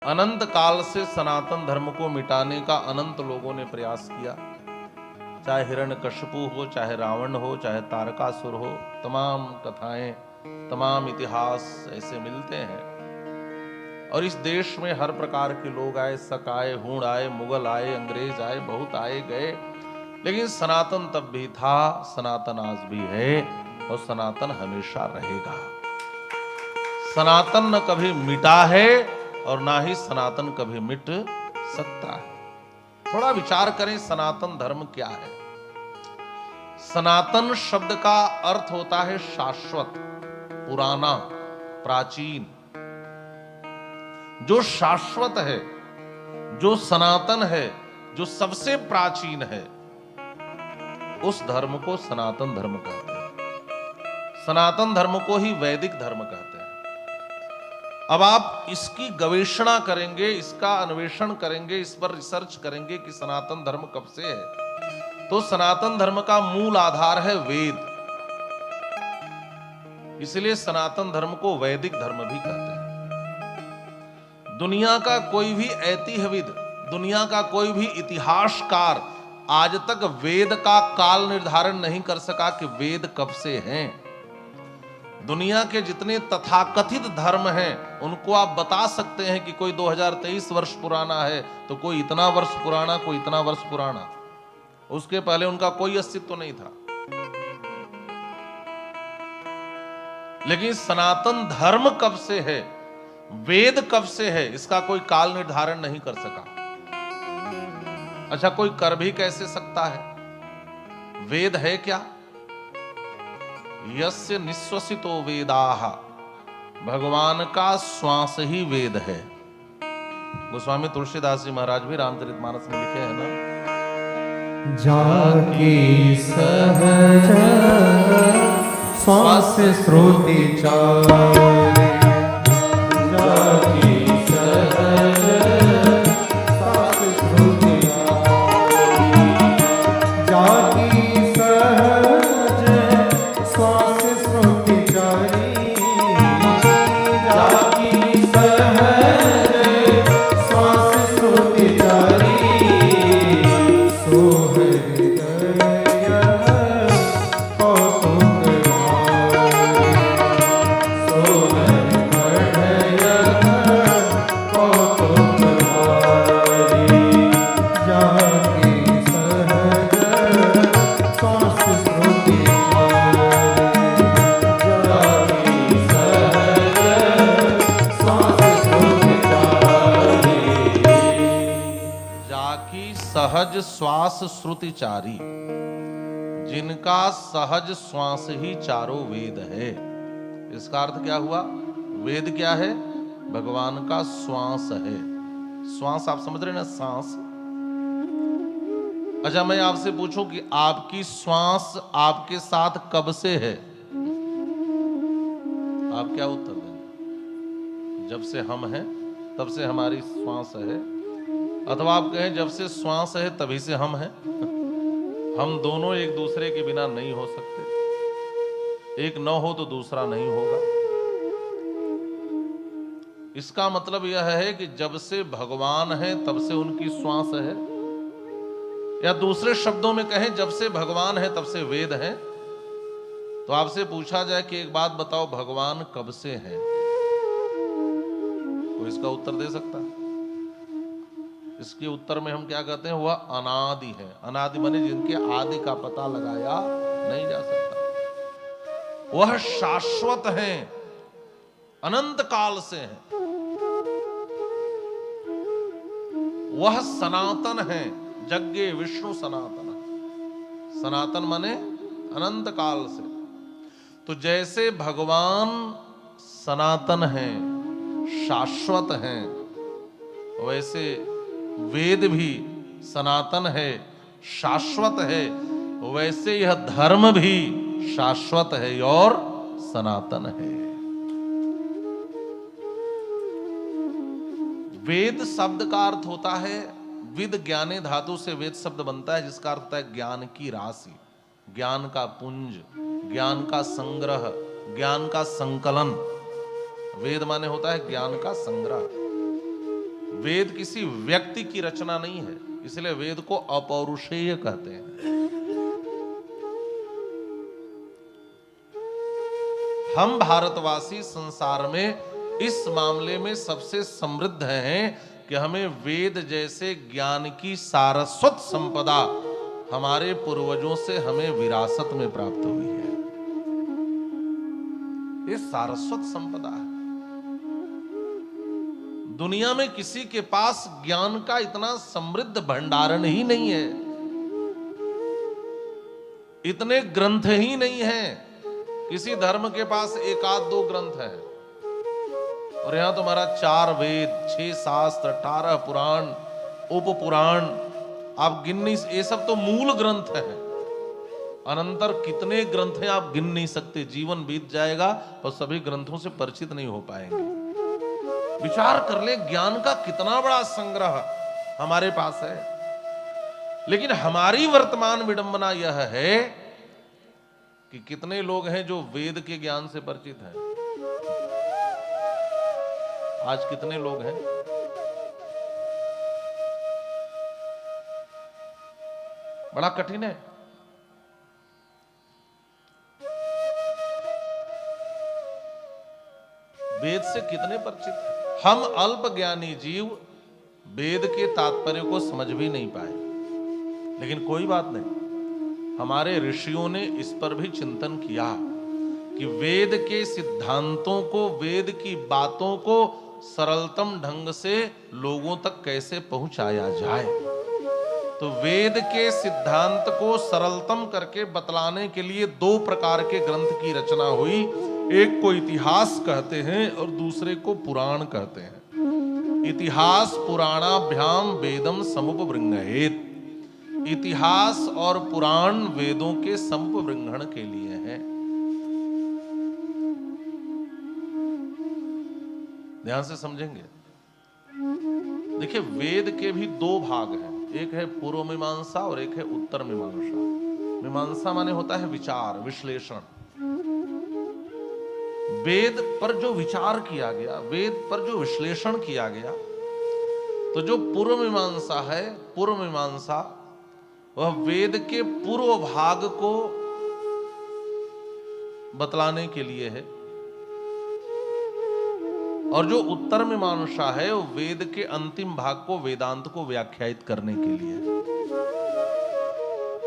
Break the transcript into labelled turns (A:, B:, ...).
A: अनंत काल से सनातन धर्म को मिटाने का अनंत लोगों ने प्रयास किया। चाहे हिरण्यकशिपु हो, चाहे रावण हो, चाहे तारकासुर हो, तमाम कथाएं, तमाम इतिहास ऐसे मिलते हैं। और इस देश में हर प्रकार के लोग आए, शक आए, हूण आए, मुगल आए, अंग्रेज आए, बहुत आए गए, लेकिन सनातन तब भी था, सनातन आज भी है और सनातन हमेशा रहेगा। सनातन न कभी मिटा है और ना ही सनातन कभी मिट सकता है। थोड़ा विचार करें, सनातन धर्म क्या है? सनातन शब्द का अर्थ होता है शाश्वत, पुराना, प्राचीन। जो शाश्वत है, जो सनातन है, जो सबसे प्राचीन है, उस धर्म को सनातन धर्म कहते हैं। सनातन धर्म को ही वैदिक धर्म कहते हैं। अब आप इसकी गवेषणा करेंगे, इसका अन्वेषण करेंगे, इस पर रिसर्च करेंगे कि सनातन धर्म कब से है, तो सनातन धर्म का मूल आधार है वेद। इसलिए सनातन धर्म को वैदिक धर्म भी कहते हैं। दुनिया का कोई भी ऐतिह्यविद, दुनिया का कोई भी इतिहासकार आज तक वेद का काल निर्धारण नहीं कर सका कि वेद कब से हैं। दुनिया के जितने तथाकथित धर्म हैं, उनको आप बता सकते हैं कि कोई 2023 वर्ष पुराना है, तो कोई इतना वर्ष पुराना, कोई इतना वर्ष पुराना। उसके पहले उनका कोई अस्तित्व नहीं था। लेकिन सनातन धर्म कब से है, वेद कब से है, इसका कोई काल निर्धारण नहीं कर सका। अच्छा, कोई कर भी कैसे सकता है? वेद है क्या? यस्य निश्वसितो वेदाः, भगवान का श्वास ही वेद है। गोस्वामी तुलसीदास जी महाराज भी रामचरितमानस में लिखे हैं ना,
B: जाकी सहज श्वास श्रुति चारे, जाकी सहज श्वास श्रुति चारे, जाकी सहज श्वास श्रुति चारी, जाकी सहज श्वास श्रुति चारी,
A: सहज श्वास श्रुतिचारी, जिनका सहज श्वास ही चारों वेद है। इसका अर्थ क्या हुआ? वेद क्या है? भगवान का श्वास है। श्वास आप समझ रहे ना, सांस। अच्छा, मैं आपसे पूछूं कि आपकी श्वास आपके साथ कब से है? आप क्या उत्तर देंगे? जब से हम हैं तब से हमारी श्वास है, अथवा आप कहें जब से श्वास है तभी से हम हैं। हम दोनों एक दूसरे के बिना नहीं हो सकते। एक न हो तो दूसरा नहीं होगा। इसका मतलब यह है कि जब से भगवान है तब से उनकी श्वास है, या दूसरे शब्दों में कहें, जब से भगवान है तब से वेद है। तो आपसे पूछा जाए कि एक बात बताओ, भगवान कब से है? कोई इसका उत्तर दे सकता है? इसके उत्तर में हम क्या कहते हैं? वह अनादि है। अनादि माने जिनके आदि का पता लगाया नहीं जा सकता। वह शाश्वत है, अनंत काल से है। वह सनातन है, जग्गे विष्णु सनातन। सनातन माने अनंत काल से। तो जैसे भगवान सनातन है, शाश्वत है, वैसे वेद भी सनातन है, शाश्वत है, वैसे यह धर्म भी शाश्वत है और सनातन है। वेद शब्द का अर्थ होता है, विद ज्ञाने धातु से वेद शब्द बनता है, जिसका अर्थ होता है ज्ञान की राशि, ज्ञान का पुंज, ज्ञान का संग्रह, ज्ञान का संकलन। वेद माने होता है ज्ञान का संग्रह। वेद किसी व्यक्ति की रचना नहीं है, इसलिए वेद को अपौरुषेय कहते हैं। हम भारतवासी संसार में इस मामले में सबसे समृद्ध हैं कि हमें वेद जैसे ज्ञान की सारस्वत संपदा हमारे पूर्वजों से हमें विरासत में प्राप्त हुई है। ये सारस्वत संपदा है। दुनिया में किसी के पास ज्ञान का इतना समृद्ध भंडारण ही नहीं है, इतने ग्रंथ ही नहीं है। किसी धर्म के पास एक आध दो ग्रंथ है, और यहां तुम्हारा 4 वेद, 6 शास्त्र, 18 पुराण, उप पुराण, आप गिन नहीं, ये सब तो मूल ग्रंथ है। अनंतर कितने ग्रंथ हैं आप गिन नहीं सकते, जीवन बीत जाएगा और सभी ग्रंथों से परिचित नहीं हो पाएंगे। विचार कर ले, ज्ञान का कितना बड़ा संग्रह हमारे पास है। लेकिन हमारी वर्तमान विडंबना यह है कि कितने लोग हैं जो वेद के ज्ञान से परिचित हैं। आज कितने लोग हैं? बड़ा कठिन है। वेद से कितने परिचित हैं? हम अल्प ज्ञानी जीव वेद के तात्पर्य को समझ भी नहीं पाए। लेकिन कोई बात नहीं, हमारे ऋषियों ने इस पर भी चिंतन किया कि वेद के सिद्धांतों को, वेद की बातों को सरलतम ढंग से लोगों तक कैसे पहुंचाया जाए। तो वेद के सिद्धांत को सरलतम करके बतलाने के लिए 2 प्रकार के ग्रंथ की रचना हुई। एक को इतिहास कहते हैं और दूसरे को पुराण कहते हैं। इतिहास पुराणाभ्याम वेदम समुपबृंहयेत्। इतिहास और पुराण वेदों के समुपबृंहण के लिए है। ध्यान से समझेंगे। देखिए, वेद के भी 2 भाग हैं, एक है पूर्व मीमांसा और एक है उत्तर मीमांसा। मीमांसा माने होता है विचार, विश्लेषण। वेद पर जो विचार किया गया, वेद पर जो विश्लेषण किया गया, तो जो पूर्व मीमांसा है, पूर्व मीमांसा वह वेद के पूर्व भाग को बतलाने के लिए है, और जो उत्तर मीमांसा है वो वेद के अंतिम भाग को, वेदांत को व्याख्यायित करने के लिए है।